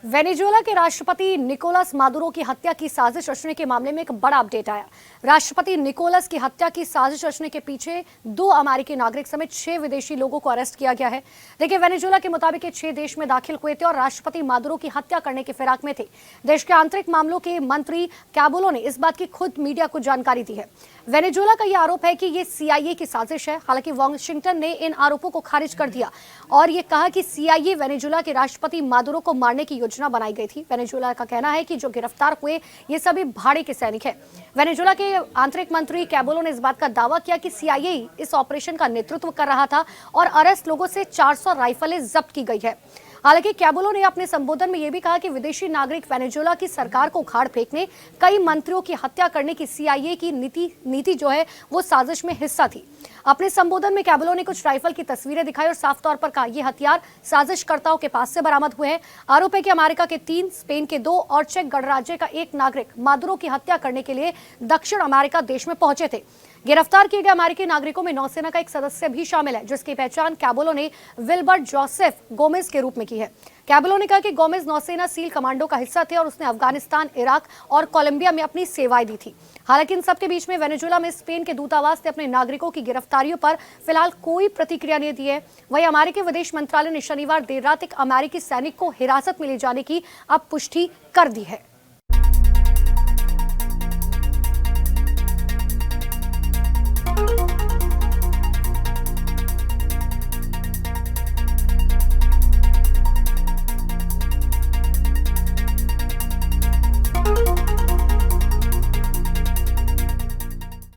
Venezuela के राष्ट्रपति Nicolas Maduro की हत्या की साजिश रचने के मामले में एक बड़ा अपडेट आया। राष्ट्रपति निकोलस की हत्या की साजिश रचने के पीछे 2 अमेरिकी नागरिक समेत 6 विदेशी लोगों को अरेस्ट किया गया है। देखिए, वेनेजुएला के मुताबिक ये 6 देश में दाखिल हुए थे और राष्ट्रपति मादुरो की हत्या करने के फिराक में थे। देश के आंतरिक मामलों के मंत्री कैबुलो ने इस बात की खुद मीडिया को जानकारी दी है। वेनेजुएला का यह आरोप है कि ये सीआईए की साजिश है। हालांकि वाशिंगटन ने इन आरोपों को खारिज कर दिया और ये कहा कि सीआईए वेनेजुएला के राष्ट्रपति मादुरो को मारने की योजना बनाई गई थी। वेनेजुएला का कहना है कि जो गिरफ्तार हुए ये सभी भाड़े के सैनिक हैं। वेनेजुएला के आंतरिक मंत्री कैबुलो ने इस बात का दावा किया कि सीआईए इस ऑपरेशन का नेतृत्व कर रहा था और अरेस्ट लोगों से 400 राइफलें जब्त की गई है। हालांकि कैबुलो ने अपने संबोधन में यह भी कहा कि विदेशी नागरिक वेनेजुएला की सरकार को उखाड़ फेंकने, कई मंत्रियों की हत्या करने की सीआईए की नीति जो है वो साजिश में हिस्सा थी। अपने संबोधन में कैबुलो ने कुछ राइफल की तस्वीरें दिखाई और साफ तौर पर कहा ये हथियार साजिशकर्ताओं के पास से बरामद हुए हैं। आरोप है कि अमेरिका के 3, स्पेन के 2 और चेक गणराज्य का 1 नागरिक मादुरो की हत्या करने के लिए दक्षिण अमेरिका देश में पहुंचे थे। गिरफ्तार किए गए अमेरिकी नागरिकों में नौसेना का एक सदस्य भी शामिल है, जिसकी पहचान कैबुलो ने विल्बर्ट जोसेफ गोमेज के रूप में की है। कैबुलो ने कहा कि गोमेज नौसेना सील कमांडो का हिस्सा थे और उसने अफगानिस्तान, इराक और कोलंबिया में अपनी सेवाएं दी थी। हालांकि इन सबके बीच में वेनेजुएला में स्पेन के दूतावास ने अपने नागरिकों की गिरफ्तारियों पर फिलहाल कोई प्रतिक्रिया नहीं दी है। वहीं अमेरिकी विदेश मंत्रालय ने शनिवार देर रात एक अमेरिकी सैनिक को हिरासत में ले जाने की अब पुष्टि कर दी है।